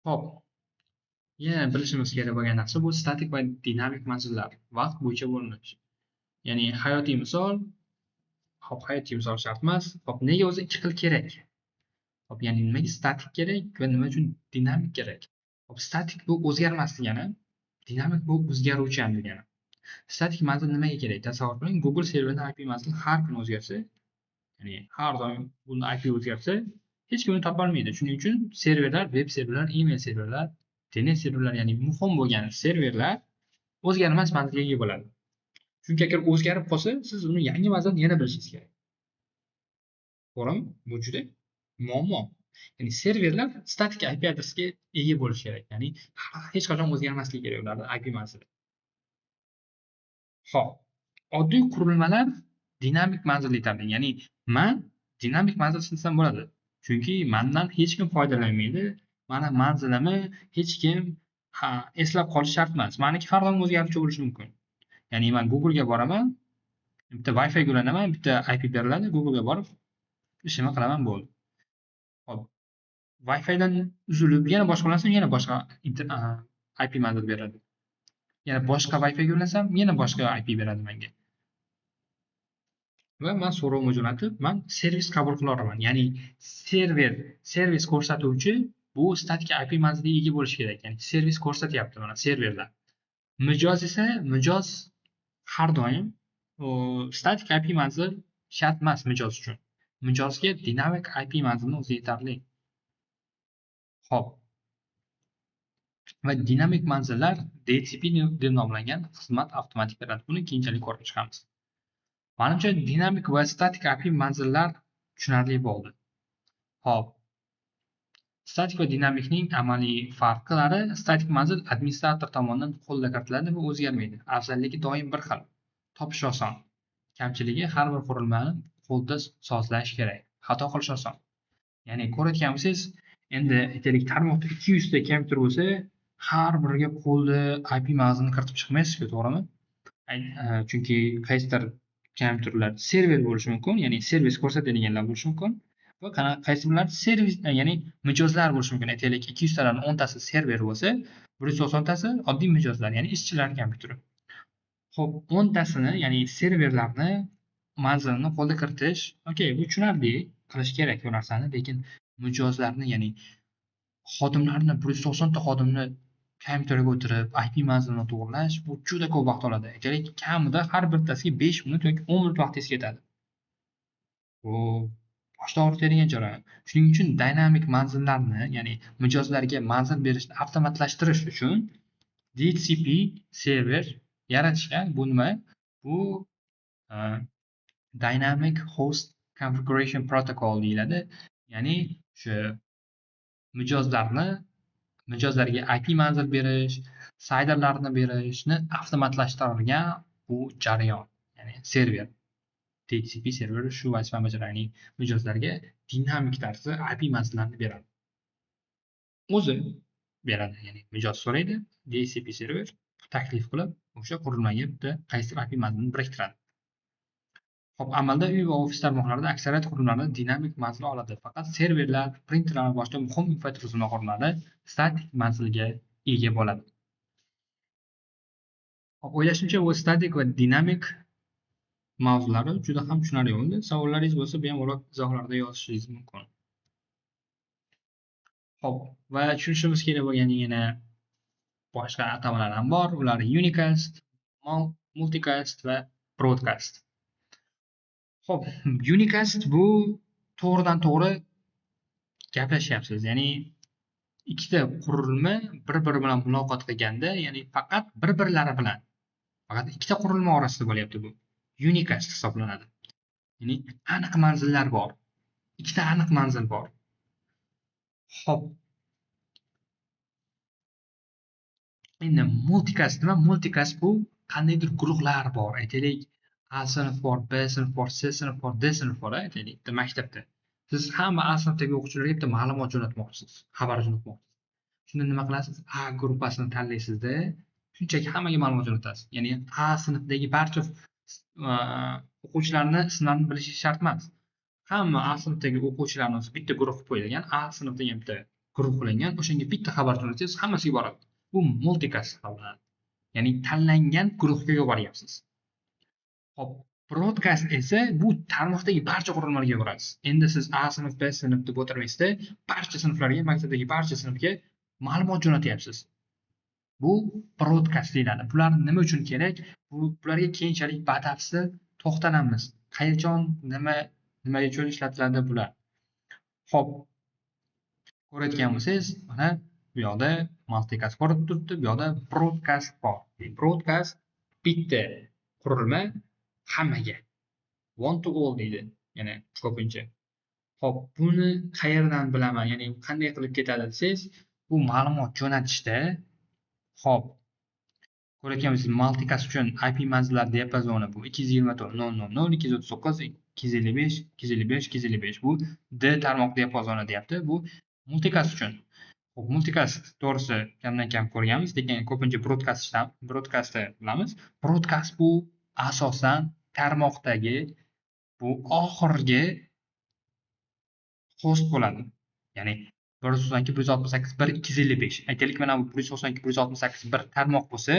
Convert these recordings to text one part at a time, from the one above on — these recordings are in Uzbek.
Hop, yana bilishimiz kerak bo'lgan narsa bu statik va dinamik manzillar vaqt bo'yicha bo'linishi. Ya'ni hayotiy misol shart emas. Hop, nega o'zi ikki xil kerak? Hop, ya'ni nimaga statik kerak va nima uchun dinamik kerak? Hop, statik bu o'zgarmas degani, dinamik bu o'zgaruvchan degani. Statik manzil nimaga kerak? Tasavvur qiling, Google serverining IP manzili har kuni o'zgarsa, ya'ni har doim buni IP o'zgarsa, hech kim uni topolmaydi. Shuning uchun serverlar, veb serverlar, email serverlar, DNS serverlar, ya'ni muhim bo'lgan serverlar o'zgarmas manzilga ega bo'ladi. Chunki agar o'zgarib qolsa, siz uni yangi manzilni yana bilishingiz kerak. To'g'rimi? Bu juda muammo. Ya'ni serverlar statik IP adresiga ega bo'lishi kerak. Ya'ni hech qachon o'zgarmasligi kerak ularning IP manzili. Xo'p, oddiy qurilmalar dinamik manzilli ta'minlaydi. Ya'ni men dinamik manzil ishlatsam bo'ladi. Chunki mendan hech kim foydalanmaydi. Mana manzilimni hech kim eslab qolish shart emas. Meniki har doim o'zgaruvchi bo'lishi mumkin. Ya'ni men Google ga boraman, bitta Wi-Fi ga ulanaman, bitta IP beriladi, Google ga borib ishimni qilaman bo'ldi. Hop, Wi-Fi dan uzilib yana boshqa ulansam, yana boshqa IP manzil beradi. Yana boshqa Wi-Fi ga ulansam, yana boshqa IP beradi menga. Va men so'rovni jo'natib, men servis qabul qila olaman. Ya'ni servis ko'rsatuvchi bu statik IP manziliga ega bo'lishi kerak. Ya'ni servis ko'rsatyapti mana serverlar. Mijoz har doim statik IP manzil shart emas mijoz uchun. Mijozga dinamik IP manzilni o'zi yetarli. Xo'p. Va dinamik manzillar DHCP deb nomlangan xizmat avtomatik beradi. Buni keyinchalik ko'rib chiqamiz. Menimcha dinamik va statik IP manzillar tushunarli bo'ldi. Xo'p. Statik va dinamikning amaliy farqlari: statik manzil administrator tomonidan qo'lda kiritiladi va o'zgarmaydi. Afzalligi doim bir xil. Topish oson. Kamchiligi har bir qurilmani qo'lda sozlash kerak. Xato qilish oson. Ya'ni ko'rayotgan bo'lsangiz, endi aytaylik tarmoqda 200 ta kompyuter bo'lsa, har biriga qo'lda IP manzilini kiritib chiqmaysiz-ku, to'g'rimi? Chunki qaysidir kompyuterlar server bo'lishi mumkin, ya'ni servis ko'rsatadiganlar bo'lishi mumkin va qaysi birlar servis, ya'ni mijozlar bo'lishi mumkin. Aytaylik 200 tadan 10 tasi server bo'lsa, 190 tasi oddiy mijozlar, ya'ni ishchilar kompyuteri. Xo'p, 10 tasini, ya'ni serverlarni manzilini qo'lda kiritish, okey, bu tushunarli, qilish kerak bu narsani, lekin mijozlarni, ya'ni xodimlarni 190 ta xodimni kompyuterga o'tirib IP manzilini to'g'irlash bu juda ko'p vaqt oladi. Aytaylik, kamida har bittasiga 5 minut yoki 10 minut vaqtingiz ketadi. Bu boshdan og'ritadigan jarayon. Shuning uchun dinamik manzillarni, ya'ni mijozlarga manzil berishni avtomatlashtirish uchun DHCP server yaratishgan. Bu nima? Bu Dynamic Host Configuration Protocol deyiladi. Ya'ni shu mijozlarga IP manzil berish, sayderlarni berishni avtomatlashtirilgan bu jarayon, ya'ni server. DHCP serveri shu vazifani bajaradi, ya'ni mijozlarga dinamik tarzda IP manzillarni beradi. O'zi beradi, ya'ni mijoz so'raydi, DHCP server taklif qilib o'sha qurilmaga bitta qaysidir IP manzilini biriktiradi. Xo'p, amalda uy va ofis tarmoqlarida aksariyat qurilmalar dinamik manzil oladi. Faqat serverlar, printerlar va boshqa muhim infratuzilma qurilmalari statik manzilga ega bo'ladi. Xo'p, o'ylashimcha bu statik va dinamik mavzulari juda ham tushunarli bo'ldi. Savollaringiz bo'lsa, bemalol izohlarda yozishingiz mumkin. Xo'p, va tushunishimiz kerak bo'lgan yana boshqa atamalar ham bor. Ular unicast, multicast va broadcast. Xo'p, unicast bu to'g'ridan to'g'ri gaplashyapsiz. Ya'ni ikkita qurilma bir-biri bilan muloqot qilganda, ya'ni faqat bir-birlari bilan, faqat ikkita qurilma orasida bo'lyapti bu. Unicast hisoblanadi. Ya'ni aniq manzillar bor. Ikkita aniq manzil bor. Xo'p. Endi multicast nima? Multicast bu qandaydir guruhlar bor. Aytaylik, A sinf bor, B sinf bor, C sinf bor, D sinf bor, aytaylik, bitta maktabda. Siz hamma A sinfdagi o'quvchilarga bitta ma'lumot jo'natmoqchisiz, xabar jo'natmoqchisiz. Shunda nima qilasiz? A gruppasini tanlaysizda, shunchaki hammaga ma'lumot jo'natasiz. Ya'ni A sinfdagi barcha o'quvchilarni ismlarini bilish shart emas. Hamma A sinfdagi o'quvchilarni bitta guruh qilib qo'yilgan, A sinf degan bitta guruhlangan, o'shanga bitta xabar jo'nasangiz hammasiga boradi. Bu multicast hisoblanadi. Ya'ni tanlangan guruhga yuboryapsiz. Hop, broadcast esa bu tarmoqdagi barcha qurilmalarga yuborasiz. Endi siz A sinf, B sinf deb o'tirmaysizda, barcha sinflarga, maktabdagi barcha sinfga ma'lumot jo'natyapsiz. Bu broadcast deyiladi. Bular nima uchun kerak? Bularga keyinchalik batafsil to'xtalamiz. Qachon, nima uchun ishlatiladi bular? Xo'p, ko'rayotgan bo'lsangiz, mana bu yoqda multicast ko'rib turibdi, bu yoqda broadcast bor. Broadcast bitta qurilma hammaga. One to all deydi. Ya'ni ko'pincha. Xo'p, buni qayerdan bilaman? Ya'ni qanday qilib ketadi desangiz, bu ma'lumot jo'natishda, xo'p, ko'rayotgan bo'lsangiz, multicast uchun IP manzillar diapazoni bu 224.0.0.255.255.255 bu D tarmoq diapazoni deyapti. Bu multicast uchun. Xo'p, multicast to'g'risi kamdan kam ko'rganmiz, lekin ko'pincha broadcastni bilamiz. Broadcast bu asosan tarmoqdagi bu oxirgi host bo'ladi. Ya'ni 192.168.1.255. Aytaylik, mana bu 192.168 bir tarmoq bo'lsa,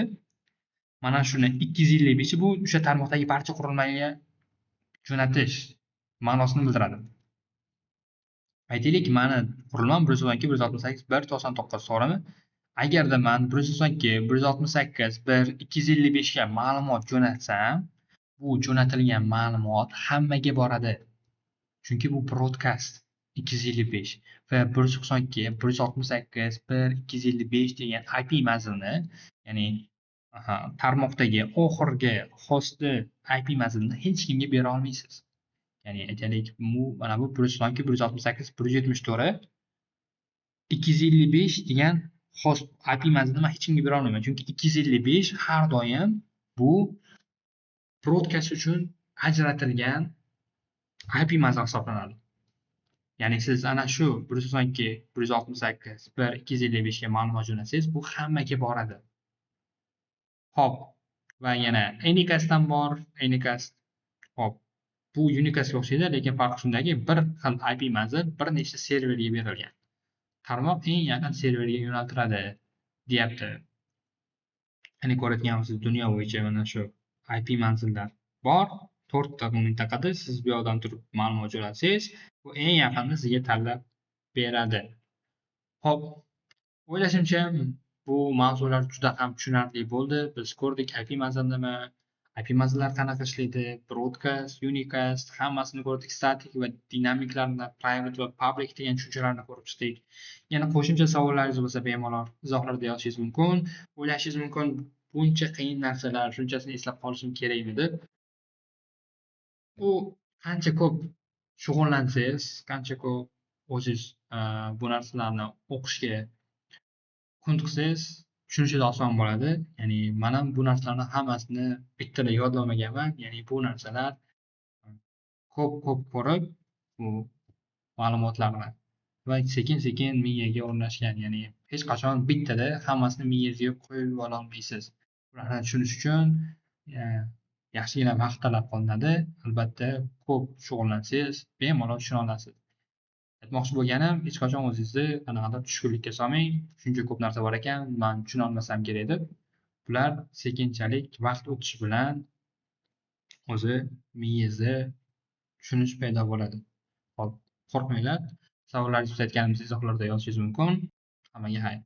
mana shuni 255 bu o'sha tarmoqdagi barcha qurilmaga jo'natish ma'nosini bildiradi. Aytaylik, mani qurilmam 192.168.1.99 to'g'rimi? Agarda men 192.168.1.255 ga ma'lumot jo'natsam, bu jo'natilgan ma'lumot hammaga boradi. Chunki bu broadcast 255 va 192.168.1.255 degan IP manzilni, ya'ni tarmoqdagi oxirgi hostni IP manzilini hech kimga bera olmaysiz. Ya'ni aytaylik, mana bu 192.168.1.74 255 degan host IP manzilini men hech kimga bera olmayman. Chunki 255 har doim bu broadcast uchun ajratilgan IP manzil hisoblanadi. Ya'ni siz ana shu 192.168.1.255 ga ma'lumot jo'natsangiz, bu hammaga boradi. Hop, va yana Anycastdan bor. Anycast, hop, bu Unicastga o'xshaydi, lekin farqi shundaki, bir xil IP manzil bir nechta serverga berilgan. Tarmoq eng yaqin serverga yo'naltiradi, deyapti. Ya'ni ko'rayotgan bo'lsangiz, dunyo bo'yicha mana shu IP manzillar bor. 4 ta mintaqada siz bu yoqdan turib ma'lumot jo'natsangiz, bu eng yaqinni sizga tanlab beradi. Xo'p, o'ylashimcha bu mavzular juda ham tushunarli bo'ldi. Biz ko'rdik IP manzil nima, IP manzillar qanaqa ishlaydi, broadcast, unicast, hammasini ko'rdik. Static va dinamiklarni, private va public degan tushunchalarni ko'rib chiqdik. Yana qo'shimcha savollaringiz bo'lsa, bemalol izohlarda yozishingiz mumkin. O'ylashingiz mumkin, buncha qiyin narsalar, shunchasini eslab qolishim kerakmi deb. Bu qancha ko'p shug'ullansangiz, qancha ko'p o'zingiz bu narsalarni o'qishga kuntiqsangiz, tushunishida oson bo'ladi. Ya'ni men ham bu narsalarni hammasini bittada yodlamaganman. Ya'ni bu narsalar ko'p ko'rib, bu ma'lumotlarni va sekin-sekin miyaga o'rnashgan. Ya'ni hech qachon bittada hammasini miyangizga qo'yib ololmaysiz. Bularni tushunish uchun yaxshigina vaqt talab qilinadi. Albatta, ko'p shug'ullansangiz, bemalol tushuna olasiz. Aytmoqchi bo'lganim, hech qachon o'zingizni qanaqadir tushkunlikka solmang. Shuncha ko'p narsa bor ekan, men tushuna olmasam kerak deb. Bular sekinchalik vaqt o'tishi bilan o'zi miyangizda tushunish paydo bo'ladi. Xo'p, qo'rqmanglar. Savollaringiz bo'lsa, aytganimiz izohlarda yozishingiz mumkin. Hammaga xayr.